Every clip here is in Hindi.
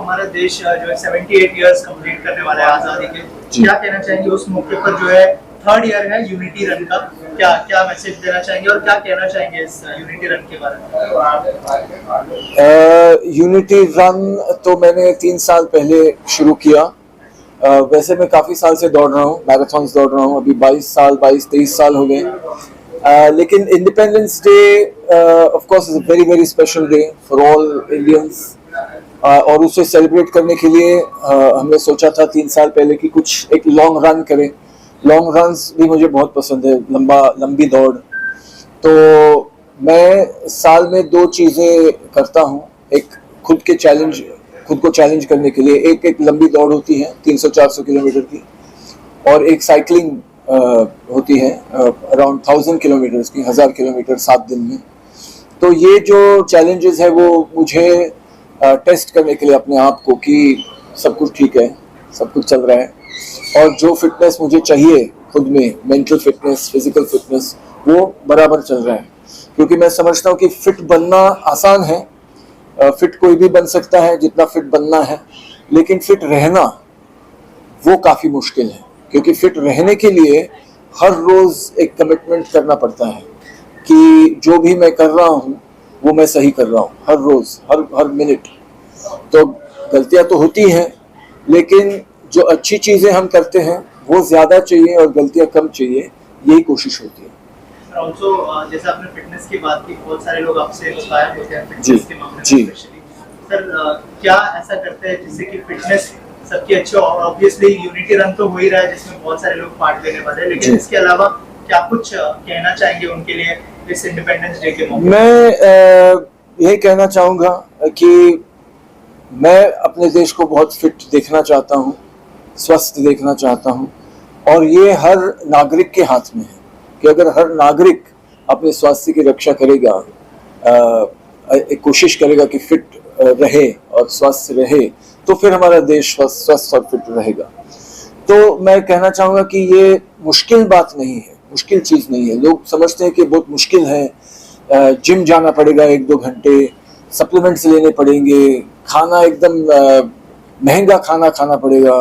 हमारा देश जो है 78 ईयर्स कंप्लीट करने वाला है आज़ादी के, क्या कहना चाहेंगे उस मौके पर जो है थर्ड ईयर है यूनिटी रन का, क्या क्या मैसेज देना चाहेंगे और क्या कहना चाहेंगे इस यूनिटी रन के बारे में? यूनिटी रन तो मैंने 3 साल पहले शुरू किया। वैसे मैं काफ़ी साल से दौड़ रहा हूँ, मैराथन्स दौड़ रहा हूँ, अभी 22-23 साल हो गए। लेकिन independence day of course is a very very special day for all Indians, और उसे सेलिब्रेट करने के लिए हमने सोचा था 3 साल पहले कि कुछ एक लॉन्ग रन करें। लॉन्ग रन्स भी मुझे बहुत पसंद है, लंबी दौड़। तो मैं साल में 2 चीज़ें करता हूँ, एक खुद को चैलेंज करने के लिए एक लंबी दौड़ होती है 300-400 किलोमीटर की, और एक साइकिलिंग होती है अराउंड 1000 किलोमीटर्स की, 1000 किलोमीटर 7 दिन में। तो ये जो चैलेंजेस है वो मुझे टेस्ट करने के लिए अपने आप को कि सब कुछ ठीक है, सब कुछ चल रहा है, और जो फिटनेस मुझे चाहिए खुद में, मेंटल फिटनेस, फिजिकल फिटनेस, वो बराबर चल रहा है। क्योंकि मैं समझता हूँ कि फिट बनना आसान है, फिट कोई भी बन सकता है जितना फिट बनना है, लेकिन फिट रहना वो काफ़ी मुश्किल है। क्योंकि फिट रहने के लिए हर रोज़ एक कमिटमेंट करना पड़ता है कि जो भी मैं कर रहा हूँ वो मैं सही कर रहा हूँ, हर रोज़, हर मिनट। तो गलतियाँ तो होती हैं, लेकिन जो अच्छी चीज़ें हम करते हैं वो ज़्यादा चाहिए और गलतियाँ कम चाहिए, यही कोशिश होती है। ऑल्सो जैसे आपने फिटनेस की बात की, बहुत सारे लोग आपसे इंस्पायर होते हैं फिटनेस के मामले में स्पेशली। सर क्या ऐसा करते हैं जिससे कि फिटनेस सबकी अच्छी हो? ऑब्वियसली यूनिटी रन तो हो ही रहा है जिसमें बहुत सारे लोग पार्ट लेने वाले हैं, लेकिन इसके अलावा क्या कुछ कहना चाहेंगे उनके लिए इस इंडिपेंडेंस डे के मौके? मैं यही कहना चाहूँगा कि मैं अपने देश को बहुत फिट देखना चाहता हूँ, स्वस्थ देखना चाहता हूँ, और ये हर नागरिक के हाथ में है कि अगर हर नागरिक अपने स्वास्थ्य की रक्षा करेगा, एक कोशिश करेगा कि फिट रहे और स्वस्थ रहे, तो फिर हमारा देश स्वस्थ और फिट रहेगा। तो मैं कहना चाहूँगा कि ये मुश्किल बात नहीं है, मुश्किल चीज़ नहीं है। लोग समझते हैं कि बहुत मुश्किल है, जिम जाना पड़ेगा 1-2 घंटे, सप्लीमेंट्स लेने पड़ेंगे, खाना एकदम महंगा खाना पड़ेगा,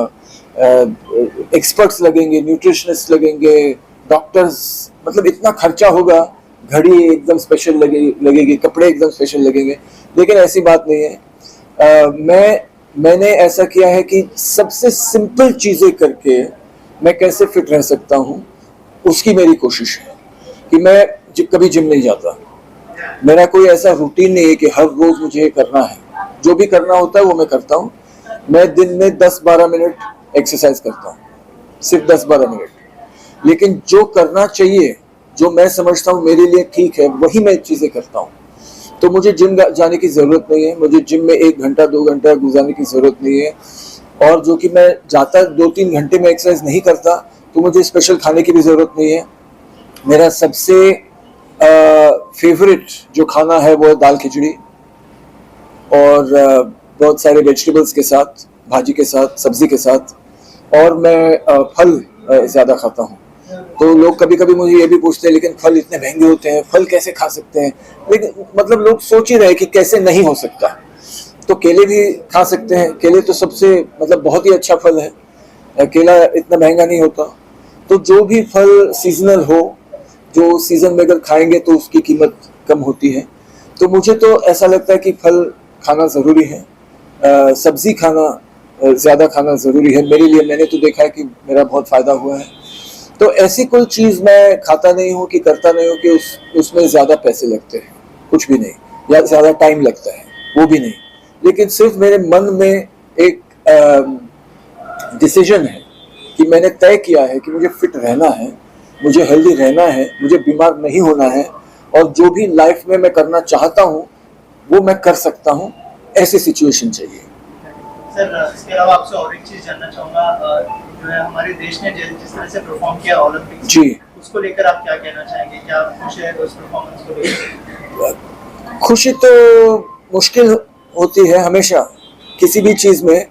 एक्सपर्ट्स लगेंगे, न्यूट्रिशनिस्ट लगेंगे, डॉक्टर्स, मतलब इतना खर्चा होगा, घड़ी एकदम स्पेशल लगेगी, कपड़े एकदम स्पेशल लगेंगे। लेकिन ऐसी बात नहीं है। मैंने ऐसा किया है कि सबसे सिंपल चीज़ें करके मैं कैसे फिट रह सकता हूँ, उसकी मेरी कोशिश है। कि मैं कभी जिम नहीं जाता, मेरा कोई ऐसा रूटीन नहीं है कि हर रोज़ मुझे ये करना है। जो भी करना होता है वो मैं करता हूँ। मैं दिन में 10-12 मिनट एक्सरसाइज करता हूँ, सिर्फ 10-12 मिनट। लेकिन जो करना चाहिए, जो मैं समझता हूँ मेरे लिए ठीक है, वही मैं चीज़ें करता हूँ। तो मुझे जिम जाने की ज़रूरत नहीं है, मुझे जिम में 1 घंटा 2 घंटा गुजारने की ज़रूरत नहीं है। और जो कि मैं जाता 2-3 घंटे में एक्सरसाइज नहीं करता, तो मुझे स्पेशल खाने की भी ज़रूरत नहीं है। मेरा सबसे फेवरेट जो खाना है वो है दाल खिचड़ी, और बहुत सारे वेजिटेबल्स के साथ, भाजी के साथ, सब्ज़ी के साथ, और मैं फल ज़्यादा खाता हूँ। तो लोग कभी कभी मुझे ये भी पूछते हैं, लेकिन फल इतने महंगे होते हैं, फल कैसे खा सकते हैं? लेकिन मतलब लोग सोच ही रहे कि कैसे नहीं हो सकता। तो केले भी खा सकते हैं, केले तो सबसे मतलब बहुत ही अच्छा फल है, केला इतना महंगा नहीं होता। तो जो भी फल सीजनल हो, जो सीज़न में अगर खाएंगे तो उसकी कीमत कम होती है। तो मुझे तो ऐसा लगता है कि फल खाना ज़रूरी है, सब्ज़ी खाना ज़्यादा खाना ज़रूरी है मेरे लिए। मैंने तो देखा है कि मेरा बहुत फ़ायदा हुआ है। तो ऐसी कोई चीज़ मैं खाता नहीं हूँ कि करता नहीं हूँ कि उसमें ज़्यादा पैसे लगते हैं, कुछ भी नहीं, या ज़्यादा टाइम लगता है, वो भी नहीं। लेकिन सिर्फ मेरे मन में एक डिसीजन है कि मैंने तय किया है कि मुझे फिट रहना है, मुझे हेल्दी रहना है, मुझे बीमार नहीं होना है, और जो भी लाइफ में मैं करना चाहता हूँ वो मैं कर सकता हूँ। ऐसी सिचुएशन चाहिए। सर इसके अलावा आपसे और एक चीज़ जानना चाहूँगा, जो है हमारे देश ने जिस तरह से परफॉर्म किया ओलंपिक्स जी, उसको लेकर आप क्या कहना चाहेंगे? क्या खुश है उस परफॉर्मेंस को लेकर? खुशी तो मुश्किल होती है हमेशा किसी भी चीज़ में।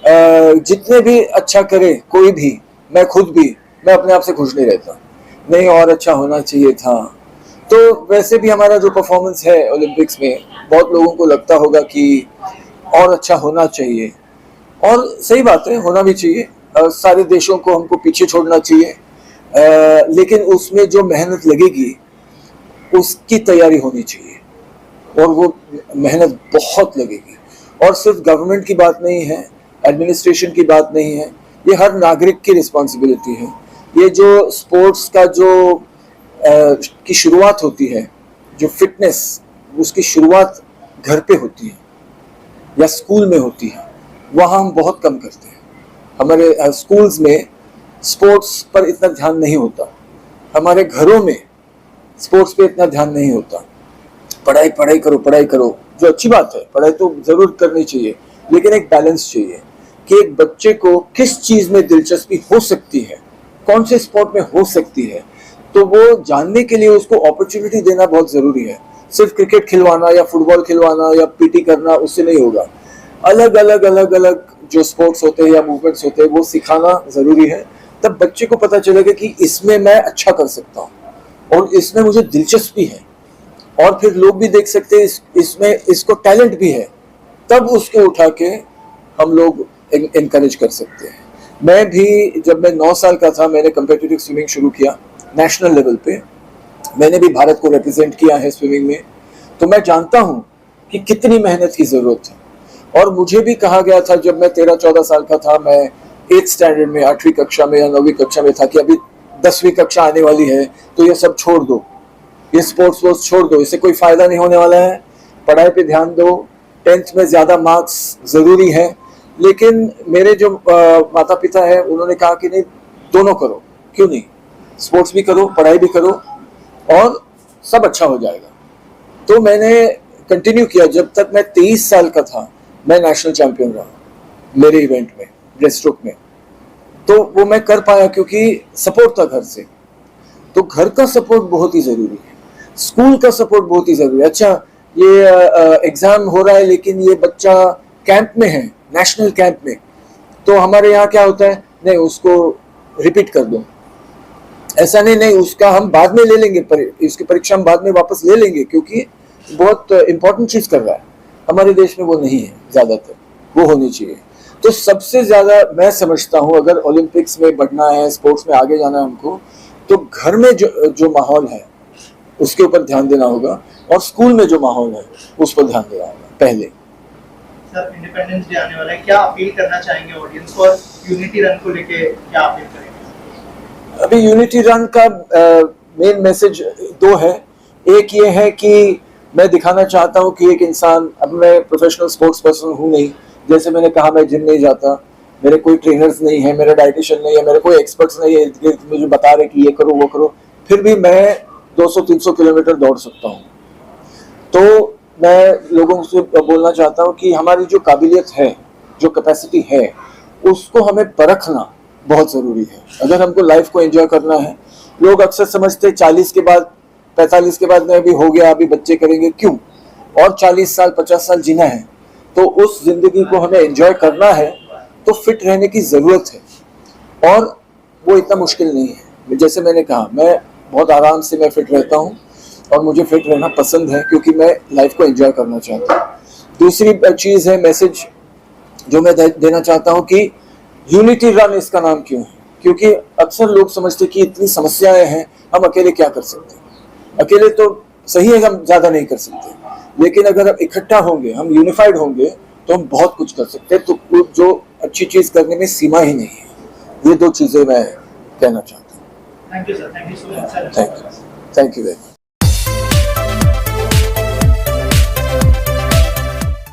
जितने भी अच्छा करे कोई भी, मैं खुद भी, मैं अपने आप से खुश नहीं रहता, नहीं और अच्छा होना चाहिए था। तो वैसे भी हमारा जो परफॉर्मेंस है ओलंपिक्स में, बहुत लोगों को लगता होगा कि और अच्छा होना चाहिए, और सही बात है, होना भी चाहिए। सारे देशों को हमको पीछे छोड़ना चाहिए, लेकिन उसमें जो मेहनत लगेगी उसकी तैयारी होनी चाहिए, और वो मेहनत बहुत लगेगी। और सिर्फ गवर्नमेंट की बात नहीं है, एडमिनिस्ट्रेशन की बात नहीं है, ये हर नागरिक की रिस्पॉन्सिबिलिटी है। ये जो स्पोर्ट्स का जो की शुरुआत होती है, जो फिटनेस, उसकी शुरुआत घर पे होती है या स्कूल में होती है, वहाँ हम बहुत कम करते हैं। हमारे स्कूल्स में स्पोर्ट्स पर इतना ध्यान नहीं होता, हमारे घरों में स्पोर्ट्स पे इतना ध्यान नहीं होता। पढ़ाई पढ़ाई करो, पढ़ाई करो, जो अच्छी बात है, पढ़ाई तो जरूर करनी चाहिए, लेकिन एक बैलेंस चाहिए कि एक बच्चे को किस चीज में दिलचस्पी हो सकती है, कौन से स्पोर्ट में हो सकती है, तो वो जानने के लिए उसको अपॉर्चुनिटी देना बहुत जरूरी है। सिर्फ क्रिकेट खिलवाना या फुटबॉल खिलवाना या पीटी करना, उससे नहीं होगा। अलग अलग जो स्पोर्ट्स होते हैं या मूवमेंट्स होते हैं, वो सिखाना जरूरी है। तब बच्चे को पता चलेगा कि इसमें मैं अच्छा कर सकता हूँ और इसमें मुझे दिलचस्पी है, और फिर लोग भी देख सकते हैं इसमें इसको टैलेंट भी है, तब उसको उठा के हम लोग इनकरेज कर सकते हैं। मैं भी जब मैं 9 साल का था, मैंने कम्पिटिटिव स्विमिंग शुरू किया नेशनल लेवल पे। मैंने भी भारत को रिप्रेजेंट किया है स्विमिंग में, तो मैं जानता हूँ कि कितनी मेहनत की जरूरत है। और मुझे भी कहा गया था जब मैं 13-14 साल का था, मैं 8th स्टैंडर्ड में, 8वीं कक्षा में या 9वीं कक्षा में था, कि अभी 10वीं कक्षा आने वाली है, तो ये सब छोड़ दो, ये स्पोर्ट्स छोड़ दो, इससे कोई फायदा नहीं होने वाला है, पढ़ाई पे ध्यान दो, 10th में ज्यादा मार्क्स जरूरी है। लेकिन मेरे जो माता पिता है, उन्होंने कहा कि नहीं, दोनों करो, क्यों नहीं, स्पोर्ट्स भी करो, पढ़ाई भी करो, और सब अच्छा हो जाएगा। तो मैंने कंटिन्यू किया। जब तक मैं 23 साल का था, मैं नेशनल चैंपियन रहा मेरे इवेंट में, ब्रेस्ट स्ट्रोक में। तो वो मैं कर पाया क्योंकि सपोर्ट था घर से। तो घर का सपोर्ट बहुत ही जरूरी है, स्कूल का सपोर्ट बहुत ही जरूरी है। अच्छा, ये एग्जाम हो रहा है, लेकिन ये बच्चा कैंप में है, नेशनल कैंप में, तो हमारे यहाँ क्या होता है, नहीं उसको रिपीट कर दो। ऐसा नहीं, उसका हम बाद में ले लेंगे, इसकी परीक्षा हम बाद में वापस ले लेंगे, क्योंकि बहुत इंपॉर्टेंट चीज कर रहा है। हमारे देश में वो नहीं है, ज्यादातर वो होनी चाहिए। तो सबसे ज्यादा मैं समझता हूँ, अगर ओलंपिक्स में बढ़ना है, स्पोर्ट्स में आगे जाना है हमको, तो घर में जो माहौल है उसके ऊपर ध्यान देना होगा, और स्कूल में जो माहौल है उस पर ध्यान देना होगा पहले। सर, इंडिपेंडेंस डे आने वाला है, क्या अपील करना चाहेंगे ऑडियंस को, और यूनिटी रन को लेके क्या अपील करेंगे? अभी यूनिटी रन का मेन मैसेज 2 है। एक ये है कि मैं दिखाना चाहता हूँ कि एक इंसान, अब मैं प्रोफेशनल स्पोर्ट्स पर्सन हूँ नहीं, जैसे मैंने कहा, मैं जिम नहीं जाता, मेरे कोई ट्रेनर्स नहीं है, मेरे डाइटिशियन नहीं है, मेरे कोई एक्सपर्ट्स नहीं है मुझे बता रहे कि ये करो वो करो, फिर भी मैं 200-300 किलोमीटर दौड़ सकता हूँ। तो मैं लोगों से बोलना चाहता हूँ कि हमारी जो काबिलियत है, जो कैपेसिटी है, उसको हमें परखना बहुत ज़रूरी है। अगर हमको लाइफ को एंजॉय करना है, लोग अक्सर समझते 40 के बाद, 45 के बाद में अभी हो गया, अभी बच्चे करेंगे, क्यों, और 40 साल 50 साल जीना है, तो उस जिंदगी को हमें एंजॉय करना है, तो फिट रहने की ज़रूरत है, और वो इतना मुश्किल नहीं है। जैसे मैंने कहा, मैं बहुत आराम से मैं फिट रहता हूँ, और मुझे फिट रहना पसंद है, क्योंकि मैं लाइफ को एंजॉय करना चाहता हूँ। दूसरी चीज़ है, मैसेज जो मैं देना चाहता हूँ कि यूनिटी रन इसका नाम क्यों है, क्योंकि अक्सर लोग समझते कि इतनी समस्याएं हैं, हम अकेले क्या कर सकते हैं। अकेले तो सही है, हम ज़्यादा नहीं कर सकते, लेकिन अगर हम इकट्ठा होंगे, हम यूनिफाइड होंगे, तो हम बहुत कुछ कर सकते हैं। तो जो अच्छी चीज़ करने में सीमा ही नहीं है। ये 2 चीज़ें मैं कहना चाहता हूँ। Thank you sir, thank you so much sir. Thank you very much.